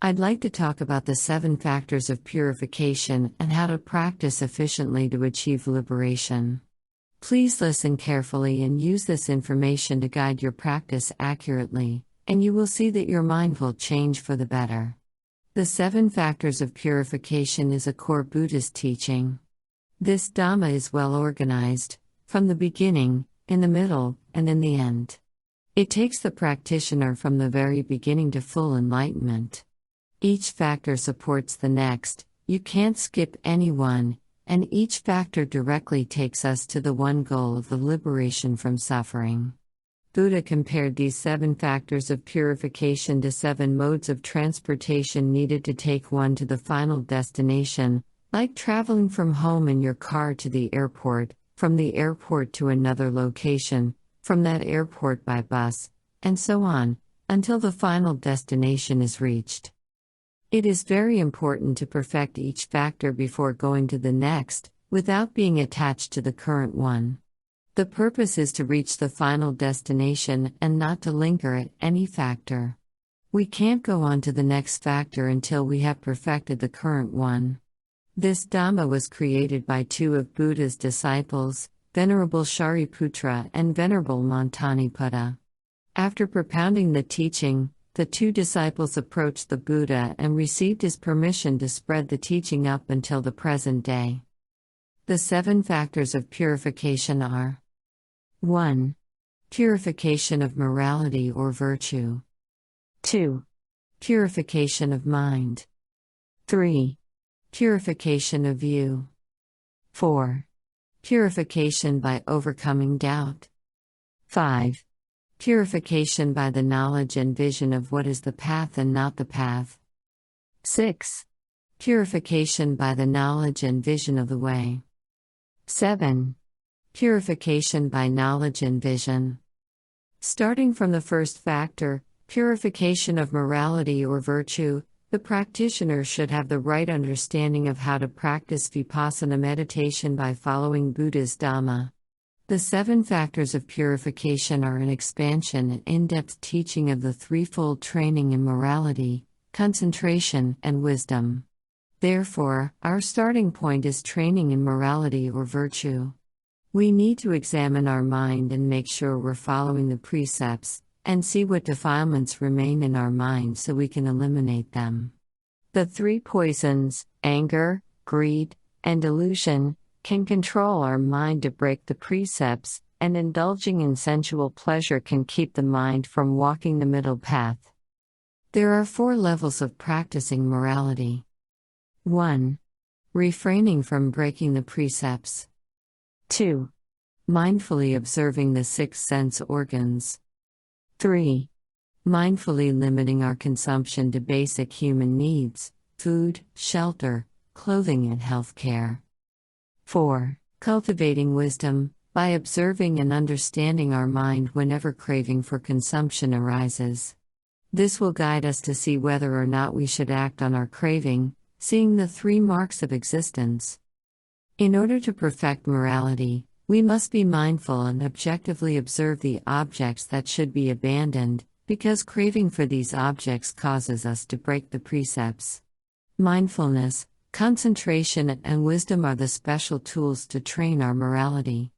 I'd like to talk about the 7 factors of purification and how to practice efficiently to achieve liberation. Please listen carefully and use this information to guide your practice accurately, and you will see that your mind will change for the better. The 7 factors of purification is a core Buddhist teaching. This Dhamma is well organized, from the beginning, in the middle, and in the end. It takes the practitioner from the very beginning to full enlightenment. Each factor supports the next, you can't skip any one, and each factor directly takes us to the one goal of the liberation from suffering. Buddha compared these 7 factors of purification to 7 modes of transportation needed to take one to the final destination, like traveling from home in your car to the airport, from the airport to another location, from that airport by bus, and so on, until the final destination is reached. It is very important to perfect each factor before going to the next, without being attached to the current one. The purpose is to reach the final destination and not to linger at any factor. We can't go on to the next factor until we have perfected the current one. This Dhamma was created by 2 of Buddha's disciples, Venerable Shariputra and Venerable Mantaniputra. After propounding the teaching, the 2 disciples approached the Buddha and received his permission to spread the teaching up until the present day. The 7 factors of purification are: 1. Purification of morality or virtue. 2. Purification of mind. 3. Purification of view. 4. Purification by overcoming doubt. 5. Purification by the knowledge and vision of what is the path and not the path. 6. Purification by the knowledge and vision of the way. 7. Purification by knowledge and vision. Starting from the first factor, purification of morality or virtue, the practitioner should have the right understanding of how to practice vipassana meditation by following Buddha's Dhamma. The 7 factors of purification are an expansion and in-depth teaching of the threefold training in morality, concentration, and wisdom. Therefore, our starting point is training in morality or virtue. We need to examine our mind and make sure we're following the precepts, and see what defilements remain in our mind so we can eliminate them. The 3 poisons, anger, greed, and delusion, can control our mind to break the precepts, and indulging in sensual pleasure can keep the mind from walking the middle path. There are 4 levels of practicing morality. 1. Refraining from breaking the precepts. 2. Mindfully observing the 6 sense organs. 3. Mindfully limiting our consumption to basic human needs, food, shelter, clothing and health care. 4. Cultivating wisdom, by observing and understanding our mind whenever craving for consumption arises. This will guide us to see whether or not we should act on our craving, seeing the 3 marks of existence. In order to perfect morality, we must be mindful and objectively observe the objects that should be abandoned, because craving for these objects causes us to break the precepts. Mindfulness, concentration, and wisdom are the special tools to train our morality.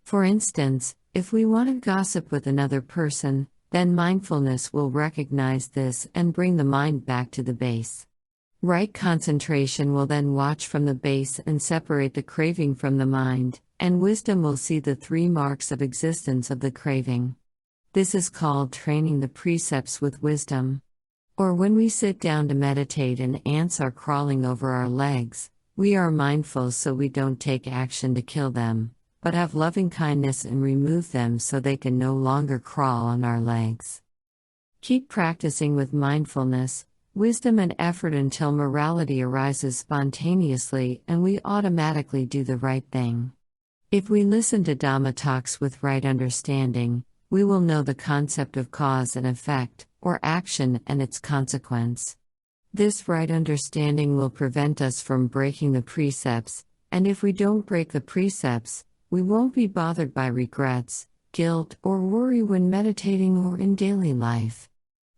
For instance, if we want to gossip with another person, then mindfulness will recognize this and bring the mind back to the base. Right concentration will then watch from the base and separate the craving from the mind, and wisdom will see the 3 marks of existence of the craving. This is called training the precepts with wisdom. Or when we sit down to meditate and ants are crawling over our legs, we are mindful so we don't take action to kill them, but have loving kindness and remove them so they can no longer crawl on our legs. Keep practicing with mindfulness, wisdom and effort until morality arises spontaneously and we automatically do the right thing. If we listen to Dhamma talks with right understanding, we will know the concept of cause and effect, or action and its consequence. This right understanding will prevent us from breaking the precepts, and if we don't break the precepts, we won't be bothered by regrets, guilt, or worry when meditating or in daily life.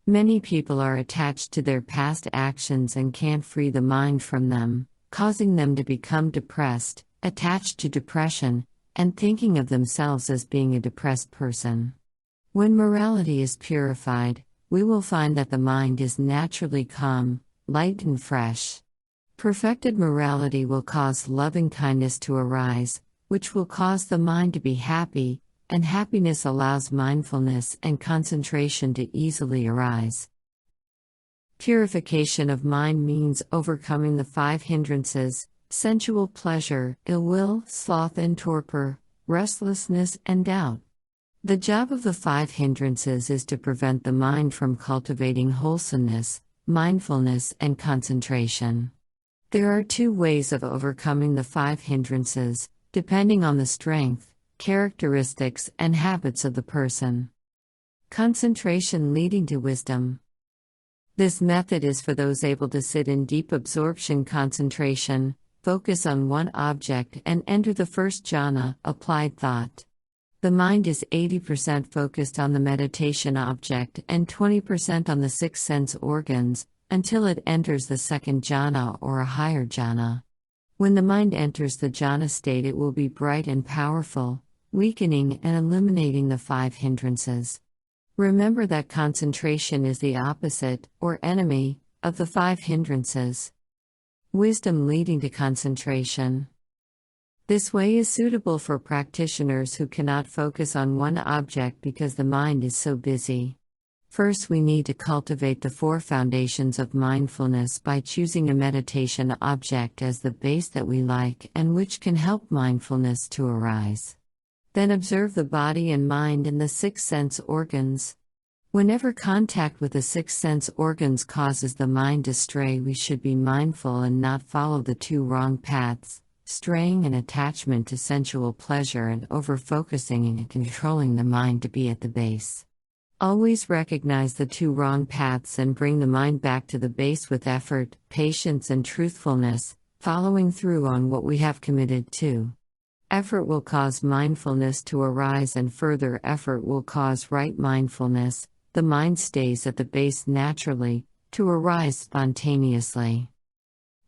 Many people are attached to their past actions and can't free the mind from them, causing them to become depressed, attached to depression, and thinking of themselves as being a depressed person. When morality is purified, we will find that the mind is naturally calm, light and fresh. Perfected morality will cause loving-kindness to arise, which will cause the mind to be happy, and happiness allows mindfulness and concentration to easily arise. Purification of mind means overcoming the 5 hindrances: sensual pleasure, ill will, sloth and torpor, restlessness and doubt. The job of the 5 hindrances is to prevent the mind from cultivating wholesomeness, mindfulness and concentration. There are 2 ways of overcoming the 5 hindrances, depending on the strength, characteristics and habits of the person. Concentration leading to wisdom. This method is for those able to sit in deep absorption concentration, focus on one object and enter the first jhana, applied thought. The mind is 80% focused on the meditation object and 20% on the 6 sense organs, until it enters the second jhana or a higher jhana. When the mind enters the jhana state, it will be bright and powerful, weakening and eliminating the 5 hindrances. Remember that concentration is the opposite, or enemy, of the 5 hindrances. Wisdom leading to concentration. This way is suitable for practitioners who cannot focus on one object because the mind is so busy. First, we need to cultivate the 4 foundations of mindfulness by choosing a meditation object as the base that we like and which can help mindfulness to arise. Then observe the body and mind and the 6 sense organs. Whenever contact with the 6 sense organs causes the mind to stray, we should be mindful and not follow the 2 wrong paths: straying and attachment to sensual pleasure and over-focusing and controlling the mind to be at the base. Always recognize the 2 wrong paths and bring the mind back to the base with effort, patience and truthfulness, following through on what we have committed to. Effort will cause mindfulness to arise and further effort will cause right mindfulness. The mind stays at the base naturally, to arise spontaneously.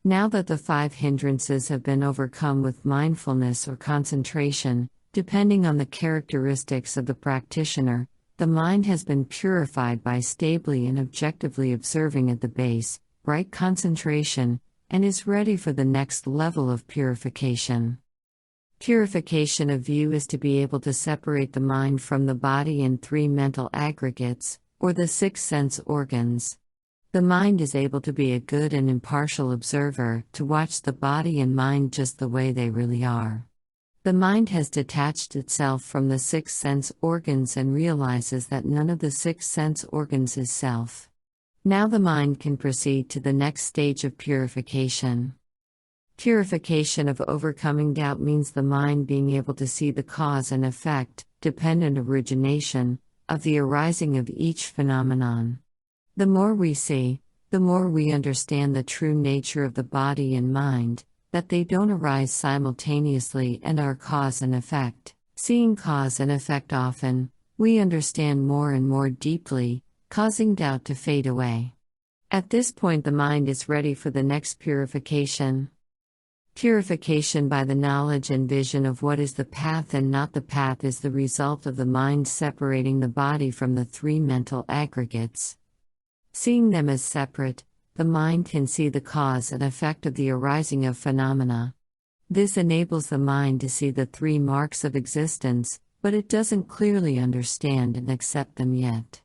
Now that the 5 hindrances have been overcome with mindfulness or concentration, depending on the characteristics of the practitioner, the mind has been purified by stably and objectively observing at the base, right concentration, and is ready for the next level of purification. Purification of view is to be able to separate the mind from the body in 3 mental aggregates, or the 6 sense organs. The mind is able to be a good and impartial observer, to watch the body and mind just the way they really are. The mind has detached itself from the 6 sense organs and realizes that none of the 6 sense organs is self. Now the mind can proceed to the next stage of purification. Purification of overcoming doubt means the mind being able to see the cause and effect, dependent origination, of the arising of each phenomenon. The more we see, the more we understand the true nature of the body and mind, that they don't arise simultaneously and are cause and effect. Seeing cause and effect often, we understand more and more deeply, causing doubt to fade away. At this point, the mind is ready for the next purification. Purification by the knowledge and vision of what is the path and not the path is the result of the mind separating the body from the 3 mental aggregates. Seeing them as separate, the mind can see the cause and effect of the arising of phenomena. This enables the mind to see the 3 marks of existence, but it doesn't clearly understand and accept them yet.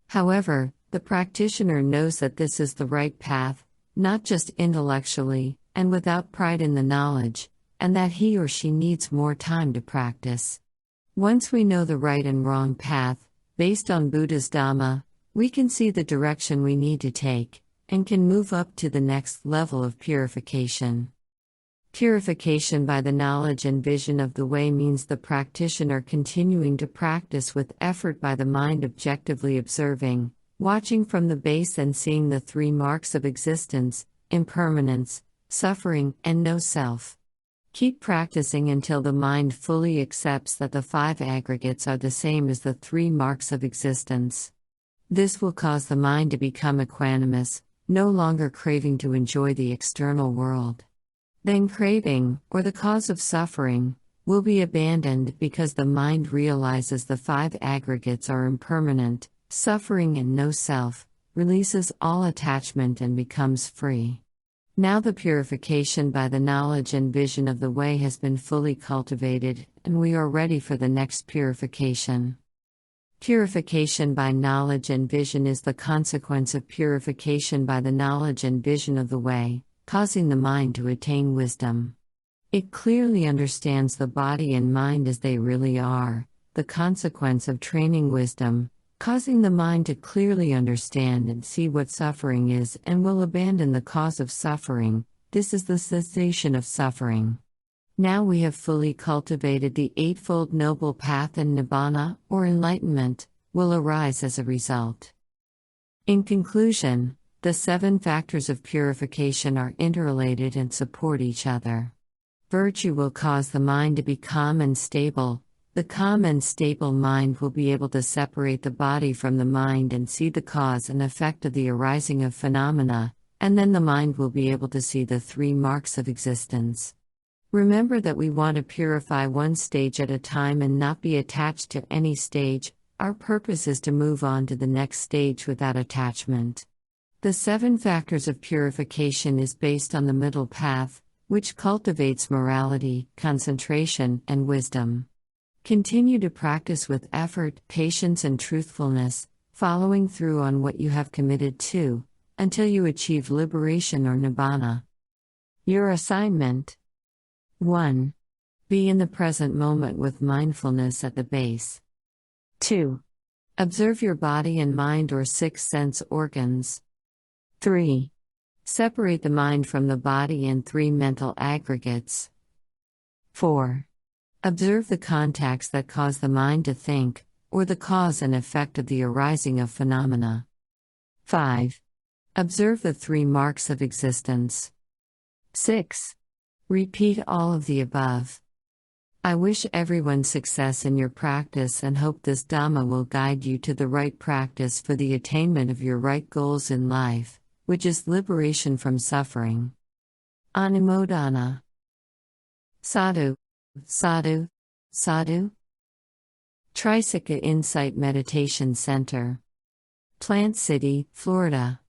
However, the practitioner knows that this is the right path, not just intellectually, and without pride in the knowledge, and that he or she needs more time to practice. Once we know the right and wrong path, based on Buddha's Dhamma, we can see the direction we need to take, and can move up to the next level of purification. Purification by the knowledge and vision of the way means the practitioner continuing to practice with effort by the mind objectively observing, watching from the base and seeing the 3 marks of existence: impermanence, suffering, and no self. Keep practicing until the mind fully accepts that the 5 aggregates are the same as the 3 marks of existence. This will cause the mind to become equanimous, no longer craving to enjoy the external world. Then craving, or the cause of suffering, will be abandoned because the mind realizes the five aggregates are impermanent, suffering and no self, releases all attachment and becomes free. Now the purification by the knowledge and vision of the way has been fully cultivated, and we are ready for the next purification. Purification by knowledge and vision is the consequence of purification by the knowledge and vision of the way, causing the mind to attain wisdom. It clearly understands the body and mind as they really are, the consequence of training wisdom, causing the mind to clearly understand and see what suffering is and will abandon the cause of suffering. This is the cessation of suffering. Now we have fully cultivated the Eightfold Noble Path, and Nibbana, or enlightenment, will arise as a result. In conclusion, the 7 factors of purification are interrelated and support each other. Virtue will cause the mind to be calm and stable. The calm and stable mind will be able to separate the body from the mind and see the cause and effect of the arising of phenomena, and then the mind will be able to see the 3 marks of existence. Remember that we want to purify one stage at a time and not be attached to any stage. Our purpose is to move on to the next stage without attachment. The 7 factors of purification is based on the middle path, which cultivates morality, concentration, and wisdom. Continue to practice with effort, patience, and truthfulness, following through on what you have committed to, until you achieve liberation or nibbana. Your assignment: 1. Be in the present moment with mindfulness at the base. 2. Observe your body and mind or 6 sense organs. 3. Separate the mind from the body and 3 mental aggregates. 4. Observe the contacts that cause the mind to think, or the cause and effect of the arising of phenomena. 5. Observe the 3 marks of existence. 6. Repeat all of the above. I wish everyone success in your practice and hope this Dhamma will guide you to the right practice for the attainment of your right goals in life, which is liberation from suffering. Anumodana. Sadhu, sadhu, sadhu. Trisikkha Insight Meditation Center, Plant City, Florida.